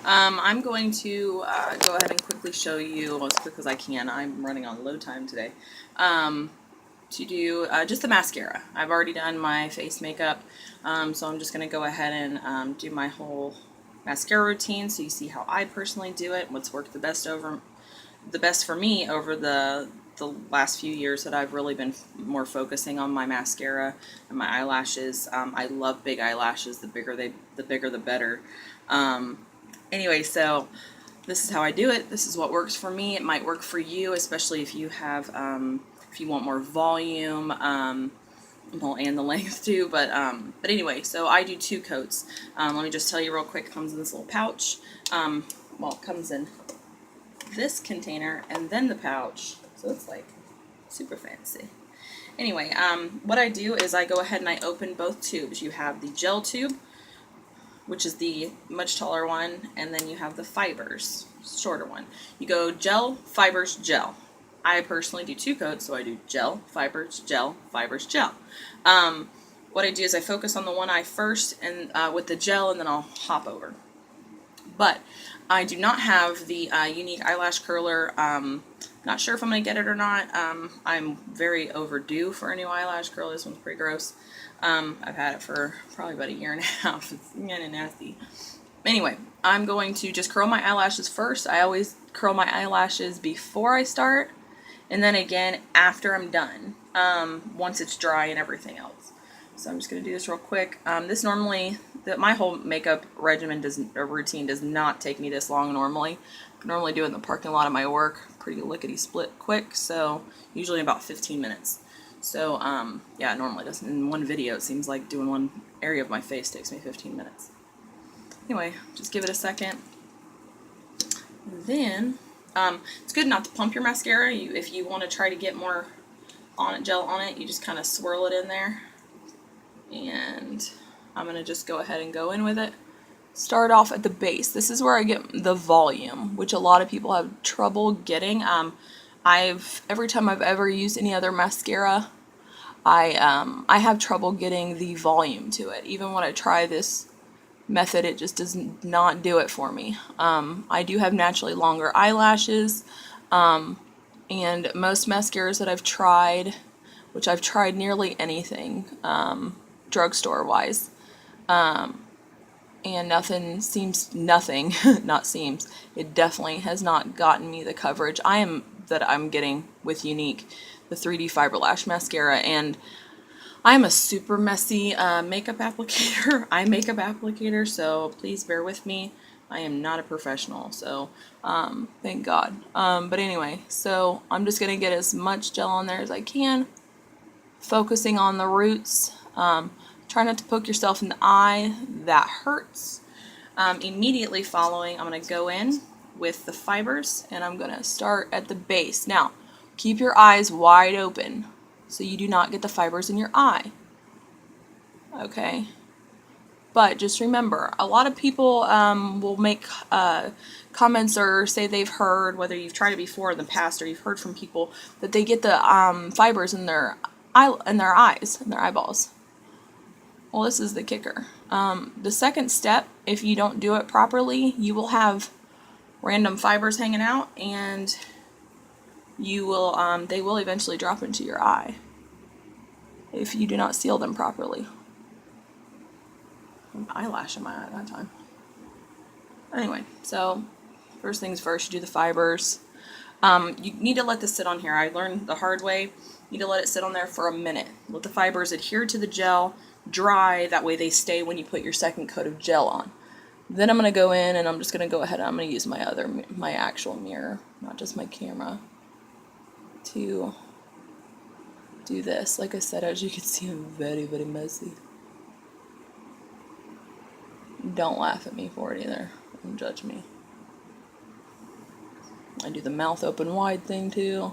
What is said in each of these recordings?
I'm going to go ahead and quickly show you as quick as I can. I'm running on low time today. To do just the mascara. I've already done my face makeup, so I'm just going to go ahead and do my whole mascara routine so you see how I personally do it, what's worked the best for me over the last few years that I've really been more focusing on my mascara and my eyelashes. I love big eyelashes. The bigger the better. Anyway, so this is how I do it. This is what works for me. It might work for you, especially if you have if you want more volume, well, and the length too. But anyway, so I do 2 coats. Let me just tell you real quick. It comes in this little pouch. Well, it comes in this container and then the pouch, so it's like super fancy. Anyway, what I do is I go ahead and I open both tubes. You have the gel tube, which is the much taller one, and then you have the fibers, shorter one. You go gel, fibers, gel. I personally do 2 coats, so I do gel, fibers, gel, fibers, gel. What I do is I focus on the one eye first and with the gel, and then I'll hop over. But I do not have the Younique eyelash curler. Not sure if I'm going to get it or not. I'm very overdue for a new eyelash curler. This one's pretty gross. I've had it for probably about a year and a half. It's kind of nasty. Anyway, I'm going to just curl my eyelashes first. I always curl my eyelashes before I start, and then again after I'm done, once it's dry and everything else. So I'm just going to do this real quick. This normally, my whole makeup routine does not take me this long normally. I can normally do it in the parking lot of my work, pretty lickety-split quick, so usually about 15 minutes. So, yeah, it normally doesn't. In one video, it seems like doing one area of my face takes me 15 minutes. Anyway, just give it a second. And then, it's good not to pump your mascara. If you want to try to get more gel on it, you just kind of swirl it in there. And I'm going to just go ahead and go in with it. Start off at the base. This is where I get the volume, which a lot of people have trouble getting. Every time I've ever used any other mascara, I have trouble getting the volume to it. Even when I try this method, it just does not do it for me. I do have naturally longer eyelashes, and most mascaras that I've tried, which I've tried nearly anything, drugstore wise, and it definitely has not gotten me the coverage I'm getting with Younique, the 3D Fiber Lash Mascara. And I'm a super messy makeup applicator, so please bear with me. I am not a professional, so thank God. But anyway, so I'm just gonna get as much gel on there as I can, focusing on the roots. Try not to poke yourself in the eye, that hurts. Immediately following, I'm going to go in with the fibers, and I'm going to start at the base. Now, keep your eyes wide open so you do not get the fibers in your eye. Okay? But just remember, a lot of people will make comments or say they've heard, whether you've tried it before in the past or you've heard from people, that they get the fibers in their eyes, in their eyeballs. Well, this is the kicker. The second step, if you don't do it properly, you will have random fibers hanging out, and you will they will eventually drop into your eye if you do not seal them properly. Eyelash in my eye at that time. Anyway, so first things first, you do the fibers. You need to let this sit on here. I learned the hard way. You need to let it sit on there for a minute. Let the fibers adhere to the gel, dry, that way they stay when you put your second coat of gel on. Then I'm going to go in and I'm just going to go ahead and I'm going to use my actual mirror, not just my camera, to do this. Like I said, as you can see, I'm very, very messy. Don't laugh at me for it either. Don't judge me. I do the mouth open wide thing too.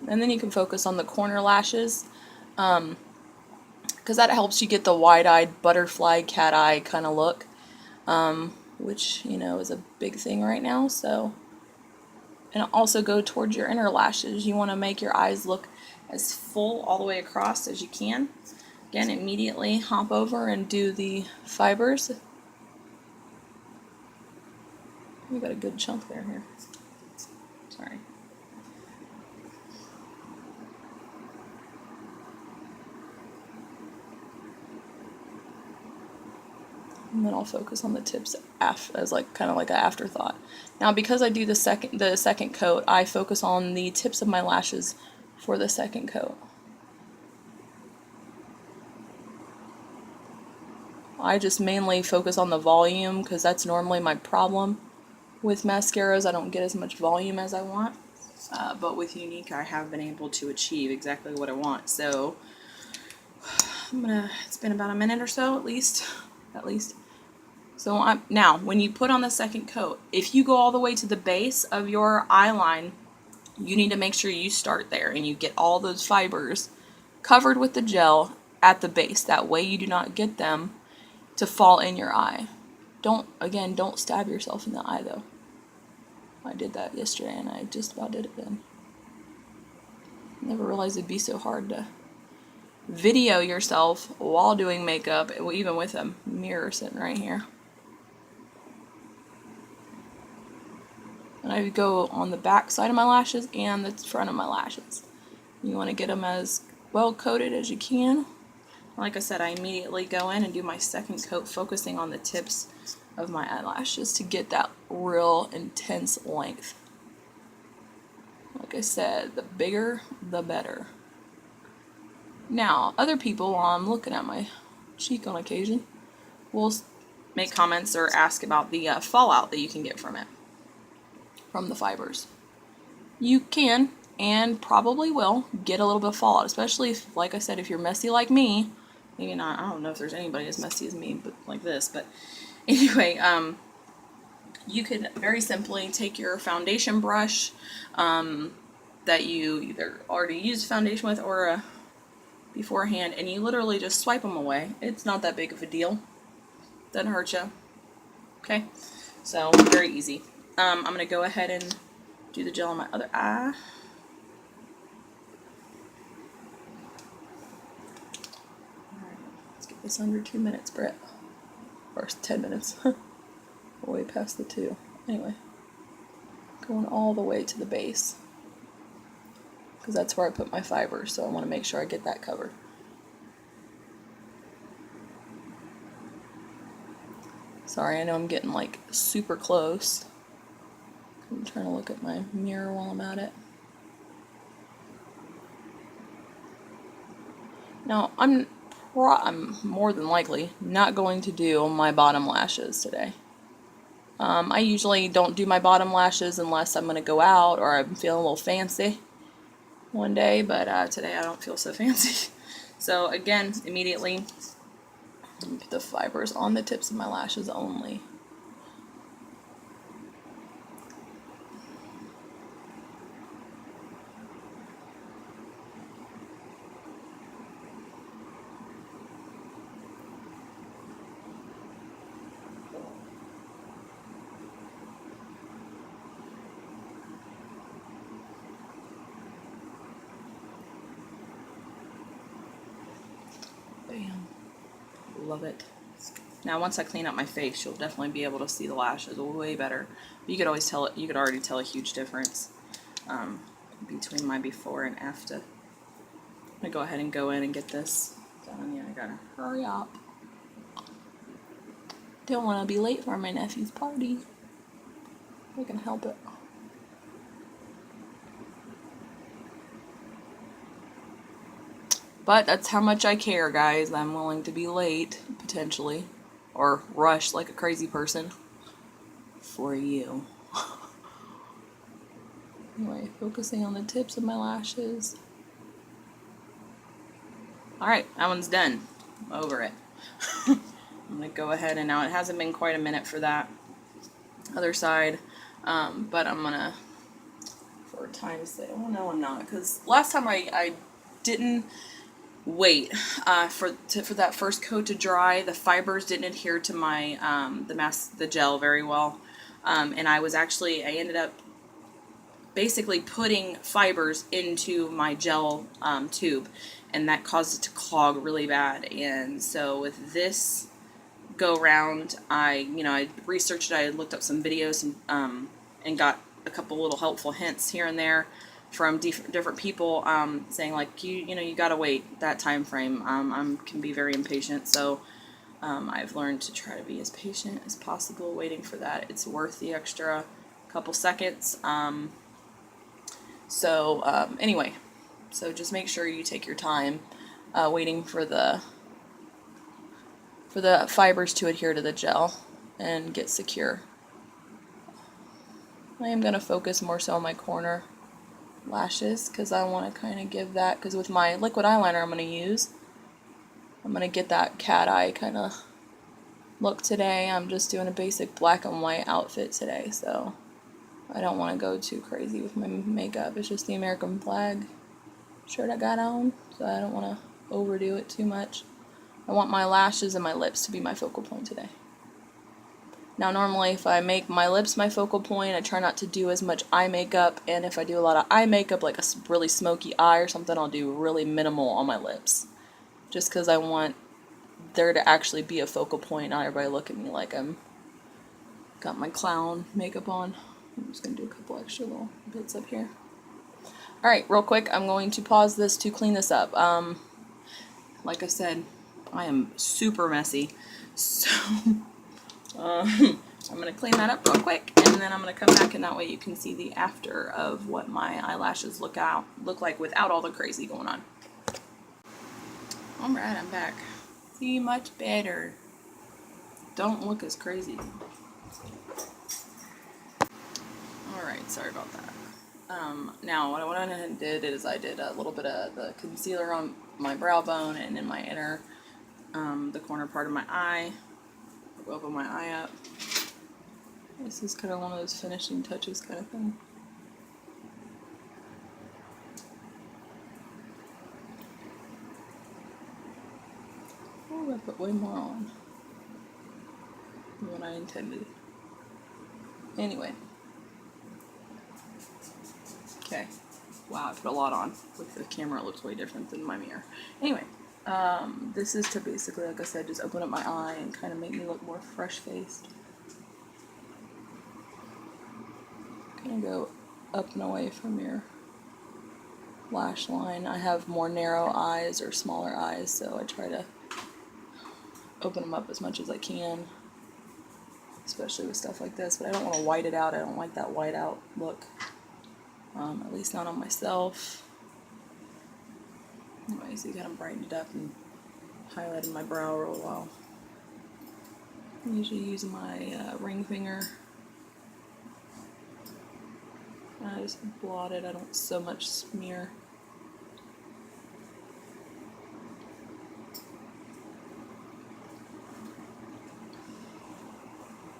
And then you can focus on the corner lashes, because that helps you get the wide-eyed butterfly cat eye kind of look, which, you know, is a big thing right now. So, and also go towards your inner lashes. You want to make your eyes look as full all the way across as you can. Again, immediately hop over and do the fibers. We got a good chunk there here. Sorry. And then I'll focus on the tips as like kind of like an afterthought. Now, because I do the second coat, I focus on the tips of my lashes for the second coat. I just mainly focus on the volume because that's normally my problem with mascaras. I don't get as much volume as I want, but with Younique I have been able to achieve exactly what I want. So it's been about a minute or so at least. So now when you put on the second coat, if you go all the way to the base of your eyeline, you need to make sure you start there and you get all those fibers covered with the gel at the base. That way you do not get them to fall in your eye. Don't stab yourself in the eye though. I did that yesterday and I just about did it then. Never realized it'd be so hard to video yourself while doing makeup, even with a mirror sitting right here. And I go on the back side of my lashes and the front of my lashes. You want to get them as well coated as you can. Like I said, I immediately go in and do my second coat, focusing on the tips of my eyelashes to get that real intense length. Like I said, the bigger, the better. Now, other people, while I'm looking at my cheek on occasion, will make comments or ask about the fallout that you can get from it, from the fibers. You can, and probably will, get a little bit of fallout, especially if, like I said, if you're messy like me. Maybe not, I don't know if there's anybody as messy as me, but like this, but anyway, you could very simply take your foundation brush that you either already used foundation with or beforehand, and you literally just swipe them away. It's not that big of a deal. Doesn't hurt you. Okay, so very easy. I'm going to go ahead and do the gel on my other eye. It's under 2 minutes, Brett. Or 10 minutes. Way past the 2. Anyway. Going all the way to the base. Because that's where I put my fibers, so I want to make sure I get that covered. Sorry, I know I'm getting like super close. I'm trying to look at my mirror while I'm at it. Now, I'm more than likely not going to do my bottom lashes today. I usually don't do my bottom lashes unless I'm going to go out or I'm feeling a little fancy one day, but today I don't feel so fancy. So again, immediately put the fibers on the tips of my lashes only. Bam. Love it. Now once I clean up my face, you'll definitely be able to see the lashes way better. You could always tell it. You could already tell a huge difference between my before and after. I'm gonna go ahead and go in and get this done. Yeah, I gotta hurry up. Don't want to be late for my nephew's party. I can help it. But that's how much I care, guys. I'm willing to be late, potentially, or rush like a crazy person for you. Anyway, focusing on the tips of my lashes. Alright, that one's done. I'm over it. I'm going to go ahead and now it hasn't been quite a minute for that other side, but I'm going to, for time's sake, well no I'm not, because last time I didn't wait for that first coat to dry. The fibers didn't adhere to my the gel very well, and I ended up basically putting fibers into my gel tube, and that caused it to clog really bad. And so with this go round, I researched it, I looked up some videos and got a couple little helpful hints here and there from different people saying like you gotta wait that time frame. Can be very impatient, so I've learned to try to be as patient as possible waiting for that. It's worth the extra couple seconds. Anyway, so just make sure you take your time waiting for the fibers to adhere to the gel and get secure. I am going to focus more so on my corner lashes because I want to kind of give that, because with my liquid eyeliner I'm going to get that cat eye kind of look today. I'm just doing a basic black and white outfit today, so I don't want to go too crazy with my makeup. It's just the American flag shirt I got on, so I don't want to overdo it too much. I want my lashes and my lips to be my focal point today. Now normally if I make my lips my focal point, I try not to do as much eye makeup, and if I do a lot of eye makeup, like a really smoky eye or something, I'll do really minimal on my lips. Just because I want there to actually be a focal point, not everybody look at me like I'm got my clown makeup on. I'm just going to do a couple extra little bits up here. Alright, real quick, I'm going to pause this to clean this up. Like I said, I am super messy, so I'm going to clean that up real quick, and then I'm going to come back, and that way you can see the after of what my eyelashes look like without all the crazy going on. Alright, I'm back. See much better. Don't look as crazy. Alright, sorry about that. Now what I went ahead and did is I did a little bit of the concealer on my brow bone and in my inner, the corner part of my eye. Open my eye up. This is kind of one of those finishing touches kind of thing. Oh, I put way more on than what I intended. Anyway. Okay. Wow, I put a lot on. With the camera, it looks way different than my mirror. Anyway, this is to basically, like I said, just open up my eye and kind of make me look more fresh-faced. Kind of go up and away from your lash line. I have more narrow eyes or smaller eyes, so I try to open them up as much as I can, especially with stuff like this, but I don't want to white it out. I don't like that white out look. At least not on myself. Anyway, so you kind of brightened it up and highlighted my brow real well. I usually use my ring finger. I just blot it. I don't so much smear.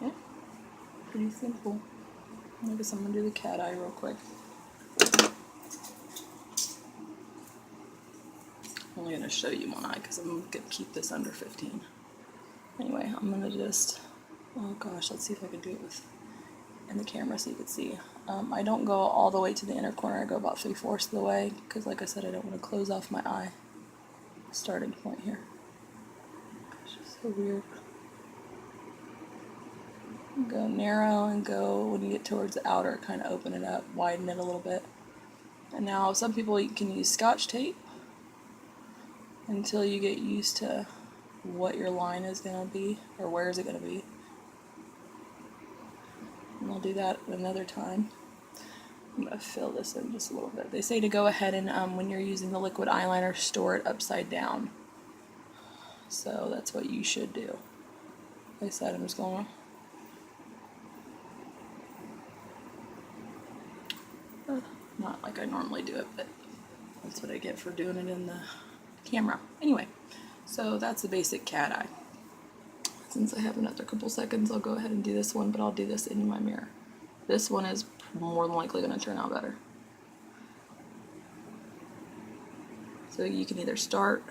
Yeah, pretty simple. I guess I'm gonna do the cat eye real quick. I'm only going to show you one eye because I'm going to keep this under 15. Anyway, I'm going to just, oh gosh, let's see if I can do it in the camera so you can see. I don't go all the way to the inner corner. I go about 3/4 of the way because, like I said, I don't want to close off my eye starting point here. Gosh, it's so weird. Go narrow and go, when you get towards the outer, kind of open it up, widen it a little bit. And now some people can use Scotch tape until you get used to what your line is going to be, or where is it going to be. And I'll do that another time. I'm going to fill this in just a little bit. They say to go ahead and, when you're using the liquid eyeliner, store it upside down. So that's what you should do. Like I said, I'm just going to, not like I normally do it, but that's what I get for doing it in the camera. Anyway, so that's the basic cat eye. Since I have another couple seconds, I'll go ahead and do this one, but I'll do this in my mirror. This one is more than likely going to turn out better. So you can either start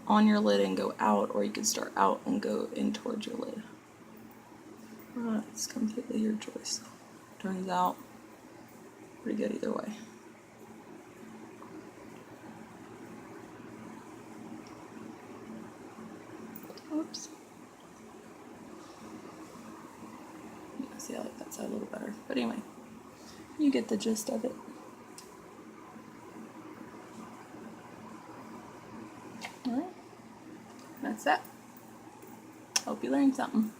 on your lid and go out, or you can start out and go in towards your lid. It's completely your choice. Turns out pretty good either way. Oops. Yeah, see, I like that side a little better. But anyway, you get the gist of it. Alright, that's that. Hope you learned something.